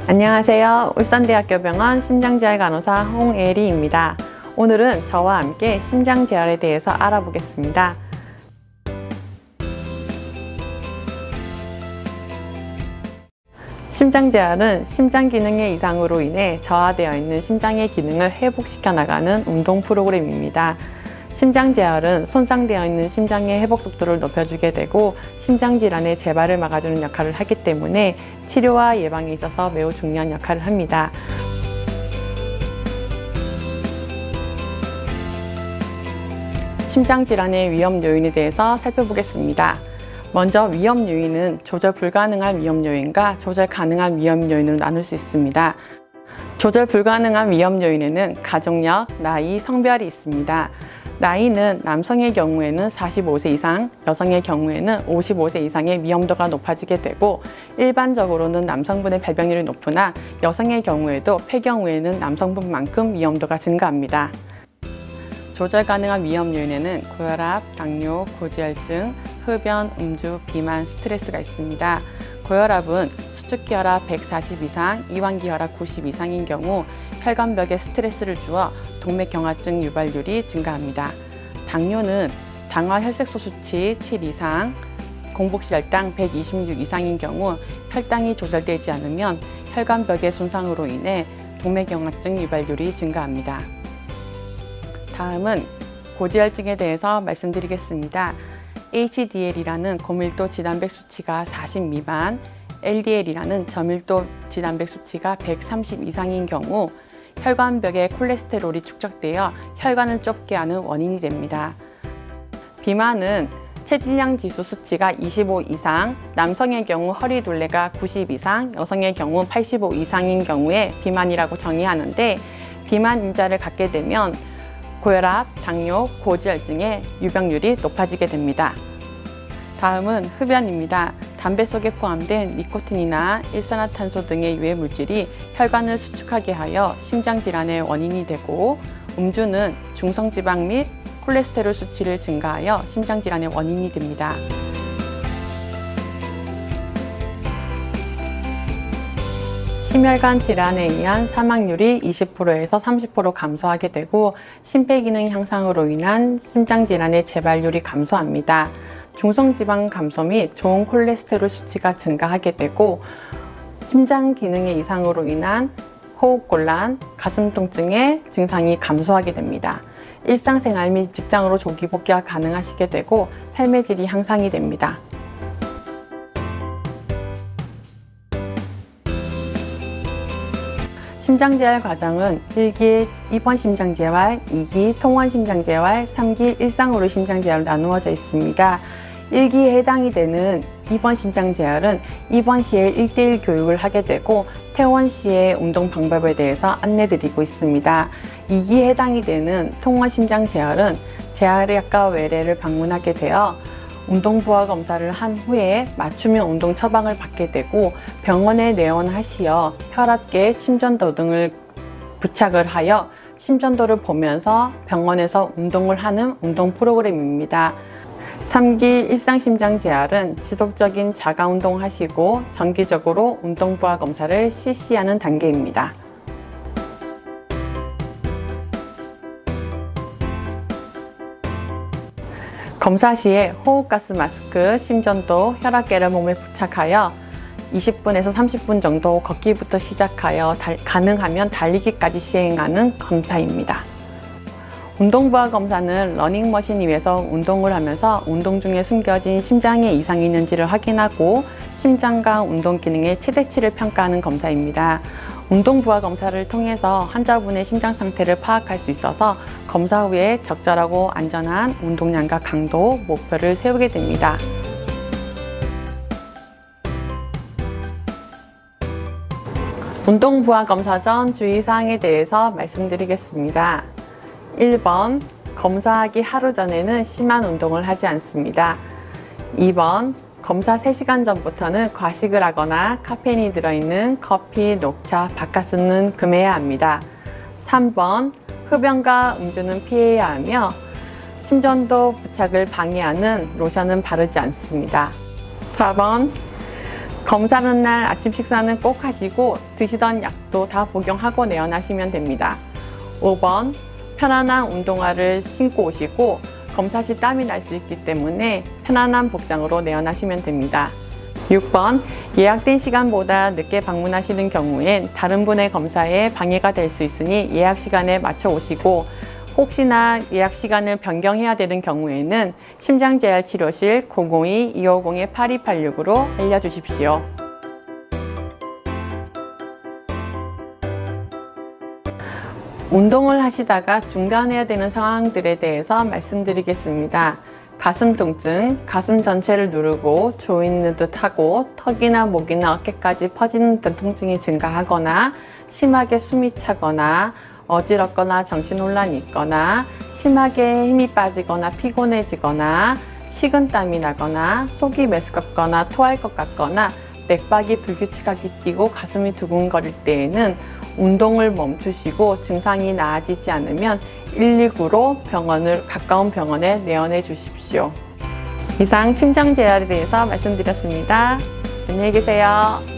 안녕하세요. 울산대학교 병원 심장재활 간호사 홍예리입니다. 오늘은 저와 함께 심장재활에 대해서 알아보겠습니다. 심장재활은 심장 기능의 이상으로 인해 저하되어 있는 심장의 기능을 회복시켜 나가는 운동 프로그램입니다. 심장재활은 손상되어 있는 심장의 회복 속도를 높여주게 되고 심장질환의 재발을 막아주는 역할을 하기 때문에 치료와 예방에 있어서 매우 중요한 역할을 합니다. 심장질환의 위험 요인에 대해서 살펴보겠습니다. 먼저 위험 요인은 조절 불가능한 위험 요인과 조절 가능한 위험 요인으로 나눌 수 있습니다. 조절 불가능한 위험 요인에는 가족력, 나이, 성별이 있습니다. 나이는 남성의 경우에는 45세 이상, 여성의 경우에는 55세 이상의 위험도가 높아지게 되고 일반적으로는 남성분의 발병률이 높으나 여성의 경우에도 폐경 후에는 남성분만큼 위험도가 증가합니다. 조절 가능한 위험 요인에는 고혈압, 당뇨, 고지혈증, 흡연, 음주, 비만, 스트레스가 있습니다. 고혈압은 수축기혈압 140 이상, 이완기혈압 90 이상인 경우 혈관벽에 스트레스를 주어 동맥경화증 유발률이 증가합니다. 당뇨는 당화 혈색소 수치 7 이상, 공복시 혈당 126 이상인 경우 혈당이 조절되지 않으면 혈관벽의 손상으로 인해 동맥경화증 유발률이 증가합니다. 다음은 고지혈증에 대해서 말씀드리겠습니다. HDL이라는 고밀도 지단백 수치가 40 미만, LDL이라는 저밀도 지단백 수치가 130 이상인 경우 혈관벽에 콜레스테롤이 축적되어 혈관을 좁게 하는 원인이 됩니다. 비만은 체질량 지수 수치가 25 이상, 남성의 경우 허리 둘레가 90 이상, 여성의 경우 85 이상인 경우에 비만이라고 정의하는데 비만 인자를 갖게 되면 고혈압, 당뇨, 고지혈증의 유병률이 높아지게 됩니다. 다음은 흡연입니다. 담배 속에 포함된 니코틴이나 일산화탄소 등의 유해 물질이 혈관을 수축하게 하여 심장질환의 원인이 되고 음주는 중성지방 및 콜레스테롤 수치를 증가하여 심장질환의 원인이 됩니다. 심혈관 질환에 의한 사망률이 20%에서 30% 감소하게 되고 심폐기능 향상으로 인한 심장질환의 재발률이 감소합니다. 중성지방 감소 및 좋은 콜레스테롤 수치가 증가하게 되고 심장 기능의 이상으로 인한 호흡곤란, 가슴 통증의 증상이 감소하게 됩니다. 일상생활 및 직장으로 조기 복귀가 가능하시게 되고 삶의 질이 향상이 됩니다. 심장재활 과정은 1기 입원 심장재활, 2기 통원 심장재활, 3기 일상으로 심장재활로 나누어져 있습니다. 1기에 해당이 되는 입원 심장재활은 입원 시에 1:1 교육을 하게 되고 퇴원 시의 운동 방법에 대해서 안내드리고 있습니다. 2기에 해당이 되는 통원 심장재활은 재활의학과 외래를 방문하게 되어 운동부하 검사를 한 후에 맞춤형 운동 처방을 받게 되고 병원에 내원하시어 혈압계, 심전도 등을 부착을 하여 심전도를 보면서 병원에서 운동을 하는 운동 프로그램입니다. 3기 일상심장재활은 지속적인 자가운동 하시고 정기적으로 운동부하 검사를 실시하는 단계입니다. 검사 시에 호흡가스 마스크, 심전도, 혈압계를 몸에 부착하여 20분에서 30분 정도 걷기부터 시작하여 가능하면 달리기까지 시행하는 검사입니다. 운동부하 검사는 러닝머신 위에서 운동을 하면서 운동 중에 숨겨진 심장에 이상이 있는지를 확인하고 심장과 운동 기능의 최대치를 평가하는 검사입니다. 운동부하 검사를 통해서 환자분의 심장 상태를 파악할 수 있어서 검사 후에 적절하고 안전한 운동량과 강도, 목표를 세우게 됩니다. 운동부하 검사 전 주의사항에 대해서 말씀드리겠습니다. 1번, 검사하기 하루 전에는 심한 운동을 하지 않습니다. 2번, 검사 3시간 전부터는 과식을 하거나 카페인이 들어있는 커피, 녹차, 바카스는 금해야 합니다. 3번, 흡연과 음주는 피해야 하며 심전도 부착을 방해하는 로션은 바르지 않습니다. 4번, 검사하는 날 아침 식사는 꼭 하시고 드시던 약도 다 복용하고 내원하시면 됩니다. 5번, 편안한 운동화를 신고 오시고 검사 시 땀이 날 수 있기 때문에 편안한 복장으로 내원하시면 됩니다. 6번, 예약된 시간보다 늦게 방문하시는 경우엔 다른 분의 검사에 방해가 될 수 있으니 예약 시간에 맞춰 오시고 혹시나 예약 시간을 변경해야 되는 경우에는 심장재활치료실 052-250-8286으로 알려주십시오. 운동을 하시다가 중단해야 되는 상황들에 대해서 말씀드리겠습니다. 가슴 통증, 가슴 전체를 누르고 조이는 듯 하고 턱이나 목이나 어깨까지 퍼지는 듯 통증이 증가하거나 심하게 숨이 차거나 어지럽거나 정신혼란이 있거나 심하게 힘이 빠지거나 피곤해지거나 식은땀이 나거나 속이 메스껍거나 토할 것 같거나 맥박이 불규칙하게 뛰고 가슴이 두근거릴 때에는 운동을 멈추시고 증상이 나아지지 않으면 119로 가까운 병원에 내원해 주십시오. 이상 심장재활에 대해서 말씀드렸습니다. 안녕히 계세요.